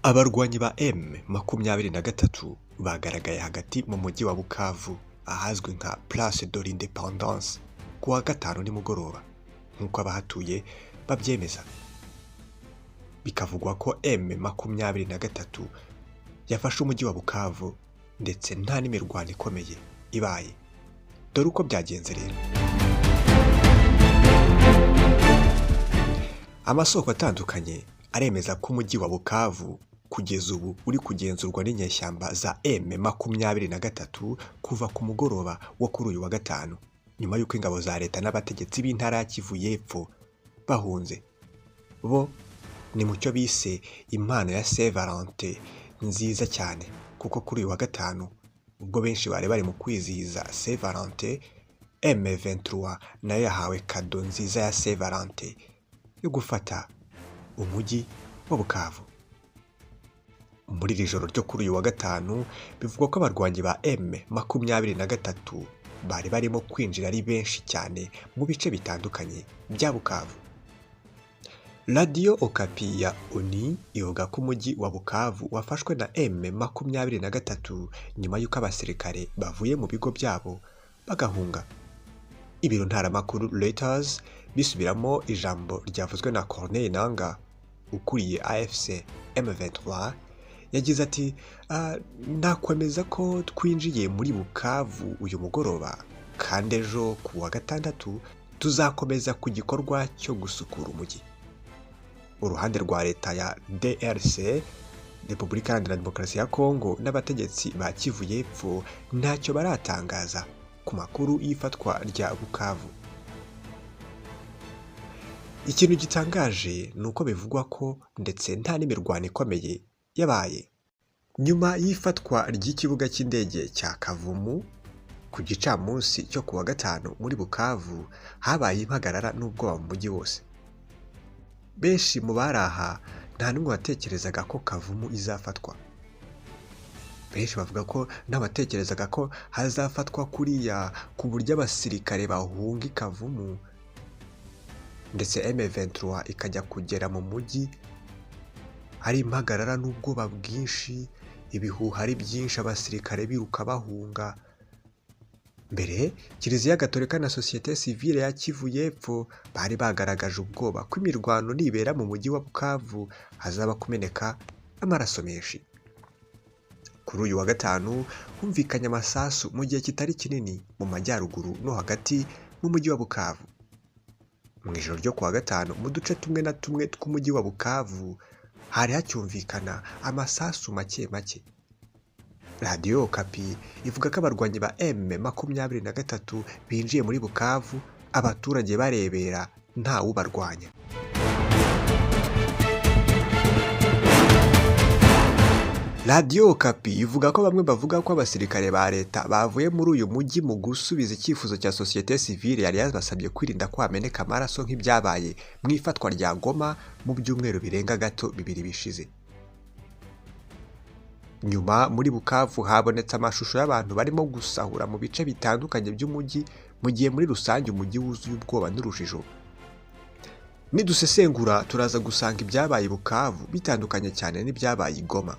Abarwanyi ba M23 bagaragaye hagati mu mujyi wa Bukavu ahazwi nka Place de l'Independance ku wa gatanu nimugoroba nk'uko abahatuye babyemeza. Bikavugwa ko M23 yafashe umujyi wa Bukavu ndetse nta n'imirwano ikomeye ibaye. Dore uko byagenze rero. Amasoko atandukanye aremeza ko umujyi wa Bukavu kugeza ubu uri kugenzurwa n'inyeshyamba za M23 kuva ku mugoroba wo kuri uyu wa gatanu, nyuma y'uko ingabo za leta n'abategetsi b'intara ya Kivu y'Epfo bahunze. Bo ni mu cyo bise impano ya Saint Valentin nziza cyane, kuko kuri uyu wa gatanu ubwo benshi bari mu kwizihiza Saint Valentin, M23 nayo yahawe kado nziza ya Saint Valentin yo gufata umujyi wa Bukavu. Muri iri joro ryo kuri uyu wa gatanu bivugwa ko abarwanyi ba M23 bari barimo kwinjira ari benshi cyane mu bice bitandukanye bya Bukavu. Radio Okapi ya ONU ivuga ko umujyi wa Bukavu wafashwe na M23 nyuma y'uko abasirikare bavuye mu bigo byabo bagahunga. Ibiro ntaramakuru Reuters bisubiramo ijambo ryavuzwe na Corneille Nangaa ukuriye AFC M23 yagize ati nakwemeza ko twinjiye muri Bukavu uyu mugoroba kandi ejo ku wa gatandatu tuzakomeza ku gikorwa cyo gusukura umujyi. Uruhande rwa leta ya DRC, Repubulika Iharanira Demokarasi ya Kongo, n'abategetsi ba Kivu y'Epfo ntacyo baratangaza ku makuru y'ifatwa rya Bukavu. Ikintu gitangaje ni uko bivugwa ko ndetse nta n'imirwano ikomeye yabaye. Nyuma y'ifatwa ry'ikibuga cy'indege cya Kavumu ku gicamunsi cyo ku wa gatanu muri Bukavu, habaye impagarara n'ubwoba mu mujyi wose. Benshi mu bari aha nta n'umwe watekerezaga ko Kavumu izafatwa. Benshi bavuga ko n'abatekerezaga ko hazafatwa kuriya ku buryo abasirikare bahunga Kavumu ndetse M23 ikajya kugera mu mujyi. Hari impagarara n'ubwoba bwinshi, ibihuha ari byinshi, abasirikare biruka bahunga. Mbere Kiliziya Gatolika na Societe Civile ya Kivu y'Epfo bari bagaragaje ubwoba ko imirwano nibera mu mujyi wa Bukavu hazaba kumeneka amaraso menshi. Kuri uyu wa gatanu humvikanye amasasu mu gihe kitari kinini mu majyaruguru no hagati mu mujyi wa Bukavu. Mu ijoro ryo ku wa gatanu mu duce tumwe na tumwe tw'umujyi wa Bukavu hari hacyumvikana amasasu make make. Radio Okapi ivuga ko abarwanyi ba M23 binjiye muri Bukavu, abaturage barebera nta ubarwanya. Radio Okapi ivuga ko bamwe bavuga ko abasirikare ba leta bavuye muri uyu mujyi mu gusubiza icyifuzo cya Societe Civile yari yabasabye kwirinda ko hameneka amaraso nk'ibyabaye mu ifatwa rya Goma mu byumweru birenga gato bibiri bishize. Nyuma muri Bukavu habonetse amashusho y'abantu barimo gusahura mu bice bitandukanye by'umujyi, mu gihe muri rusange umujyi wuzuye ubwoba n'urujijo. Nidusesengura turaza gusanga ibyabaye Bukavu bitandukanye cyane n'ibyabaye i Goma.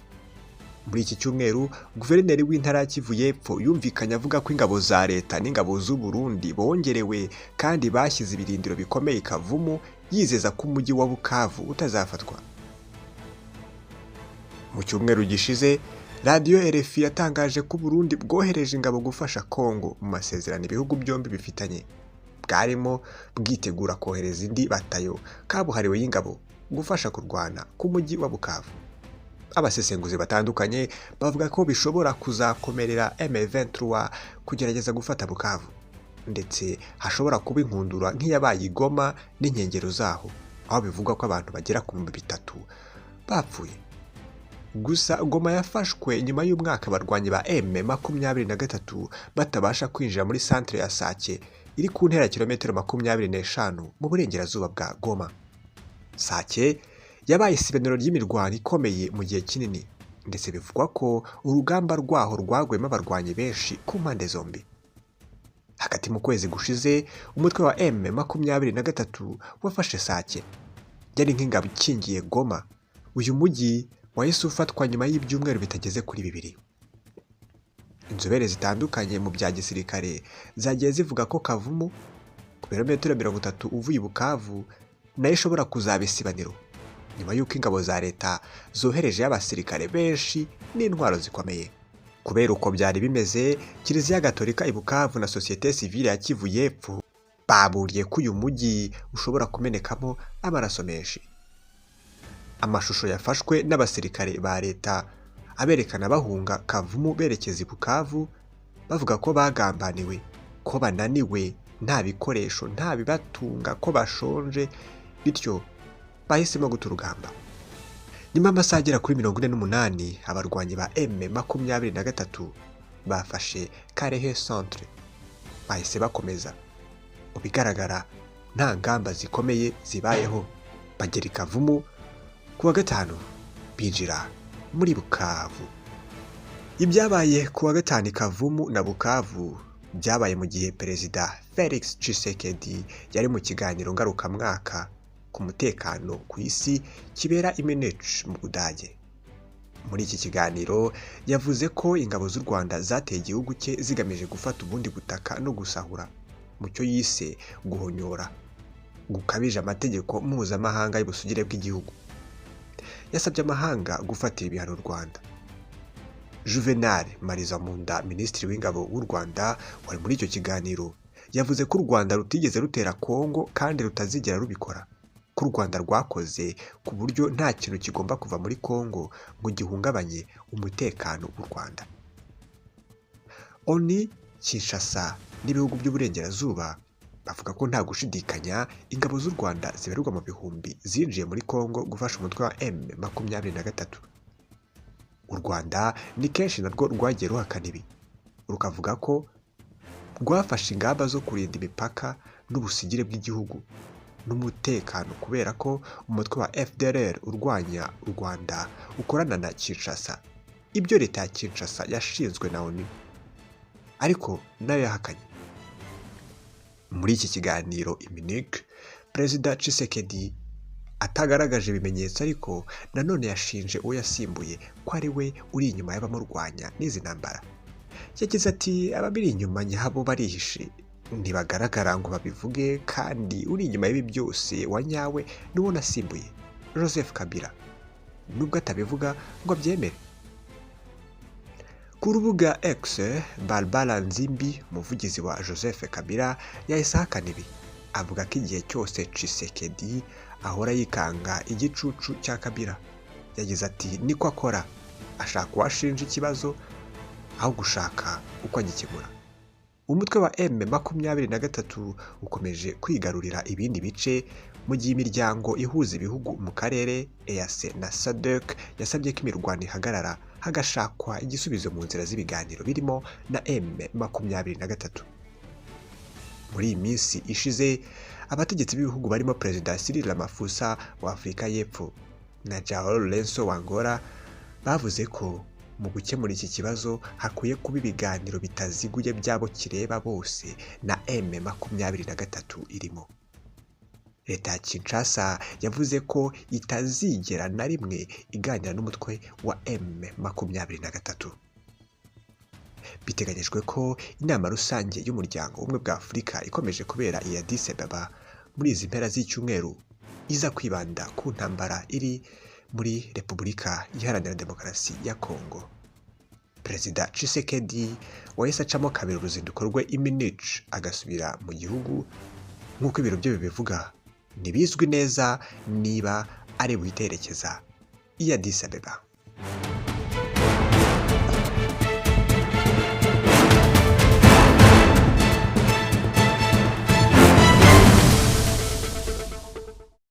Muri iki cyumweru guverineri w'intara ya Kivu y'Epfo yumvikanye avuga ko ingabo za leta n'ingabo z'u Burundi bongerewe kandi bashyize ibirindiro bikomeye Kavumu, yizeza ko umujyi wa Bukavu utazafatwa. Mu cyumweru gishize Radio RFI yatangaje ko Burundi bwohereje ingabo gufasha Kongo mu masezerano ibihugu byombi bifitanye. Bwarimo bwitegura kohereza indi batayo kabuhariwe y'ingabo gufasha kurwana ku mujyi wa Bukavu. Abasesenguzi batandukanye bavuga ko bishobora kuzakomerera M23 kugerageza gufata Bukavu, ndetse hashobora kuba inkundura nk'iyabaye i Goma n'inkengero zaho, aho bivugwa ko abantu bagera ku 300 bapfuye. Gusa Goma yafashwe nyuma y'umwaka abarwanyi ba M23 batabasha kwinjira muri centre ya Sake iri ku ntera kilometero 25 mu burengerazuba bwa Goma. Sake yabaye isibaniro ry'imirwano ikomeye mu gihe kinini, ndetse bivugwa ko urugamba rwaho rwagwemo abarwanyi benshi ku mpande zombi. Hagati mu kwezi gushize umutwe wa M23 wafashe Sake, yari nk'ingabo ikingiye Goma. Uyu mujyi wahise ufatwa nyuma y'ibyumweru bitageze kuri 2. Inzobere zitandukanye mu bya gisirikare zagiye zivuga ko Kavumu ku birometero 30 uvuye i Bukavu nayo ishobora kuzaba isibaniro nyuma y'uko ingabo za leta zohereje abasirikare benshi n'intwaro zikomeye. Kubera uko byari bimeze, Kiliziya Gatolika i Bukavu na sosiyete sivile ya Kivu y'Epfo baburiye ko uyu mujyi ushobora kumenekamo amaraso menshi. Amashusho yafashwe n'abasirikare ba leta aberekana bahunga Kavumu berekeza i Bukavu, bavuga ko bagambaniwe, ko bananiwe, nta bikoresho, nta bibatunga, ko bashonje, bityo bahisemo guta urugamba. Nyuma y'amasaha agera kuri 48 abarwanyi ba M23 bafashe Karehe Centre, bahise bakomeza. Mu bigaragara nta ngamba zikomeye zibayeho, bagera i Kavumu ku wa gatanu binjira muri Bukavu. Ibyabaye ku wa gatanu Kavumu na Bukavu byabaye mu gihe Perezida Felix Tshisekedi yari mu kiganiro ngarukamwaka ku mutekano ku isi kibera i Munich mu Budage. Muri iki kiganiro yavuze ko ingabo z'u Rwanda zateye igihugu cye zigamije gufata ubundi butaka no gusahura mu cyo yise guhonyora gukabije amategeko mpuzamahanga y'ubusugire bw'igihugu. Yasabye amahanga gufatira ibihano u Rwanda. Juvenal Marizamunda, minisitiri w'ingabo w'u Rwanda wari muri icyo kiganiro, yavuze ko u Rwanda rutigeze rutera Kongo kandi rutazigera rubikora, ko u Rwanda rwakoze ku buryo nta kintu kigomba kuva muri Kongo ngo gihungabanye umutekano w'u Rwanda. ONU, Kinshasa n'ibihugu by'uburengerazuba bavuga ko nta gushidikanya ingabo z'u Rwanda zibarirwa mu bihumbi zinjiye muri Kongo gufasha umutwe wa M23. U Rwanda ni kenshi narwo rwagiye ruhakana ibi, rukavuga ko rwafashe ingamba zo kurinda imipaka n'ubusigire bw'igihugu n'umutekano kubera ko umutwe wa FDLR urwanya u Rwanda ukorana na Kinshasa, ibyo leta ya Kinshasa yashinzwe na ONU ariko nayo yahakanye. Muri iki kiganiro i Munich, Perezida Tshisekedi atagaragaje ibimenyetso ariko nanone yashinje uwo yasimbuye ko ari we uri inyuma y'abamurwanya n'izi ntambara. Yagize ati ababiri inyuma nyabo barihishe, ntibagaragara ngo babivuge, kandi uri inyuma y'ibi byose wanyawe n'uwo nasimbuye, Joseph Kabila, nubwo atabivuga ngo abyemere. Ku rubuga X, Barbara Nzimbi, umuvugizi wa Joseph Kabila, yahise ahakana ibi, avuga ko igihe cyose Tshisekedi ahora yikanga igicucu cya Kabila. Yagize ati niko akora, ashaka uwashinja ikibazo aho gushaka uko agikemura. Umutwe wa M23 ukomeje kwigarurira ibindi bice mu gihe imiryango ihuza ibihugu mu karere EAC na SADC yasabye ko imirwano ihagarara hagashakwa igisubizo mu nzira z'ibiganiro birimo na M23. Muri iyi minsi ishize, abategetsi b'ibihugu barimo Perezida Cyril Ramaphosa wa Afurika y'Epfo na João Lourenço wa Angola bavuze ko mu gukemura iki kibazo hakwiye kuba ibiganiro bitaziguye byabo kireba bose na M23 irimo. Leta ya Kinshasa yavuze ko itazigera na rimwe iganira n'umutwe wa M23. Biteganyijwe ko inama rusange y'umuryango w'ubumwe bwa Afurika ikomeje kubera i Addis Ababa muri izi mpera z'icyumweru iza kwibanda ku ntambara iri muri Repubulika Iharanira Demokarasi ya Kongo. Perezida Tshisekedi wahise acamo kabiri uruzinduko rwe i Munich agasubira mu gihugu, nk'uko ibiro bye bibivuga. Ntibizwi neza niba ari buhiterekeza i Addis Ababa.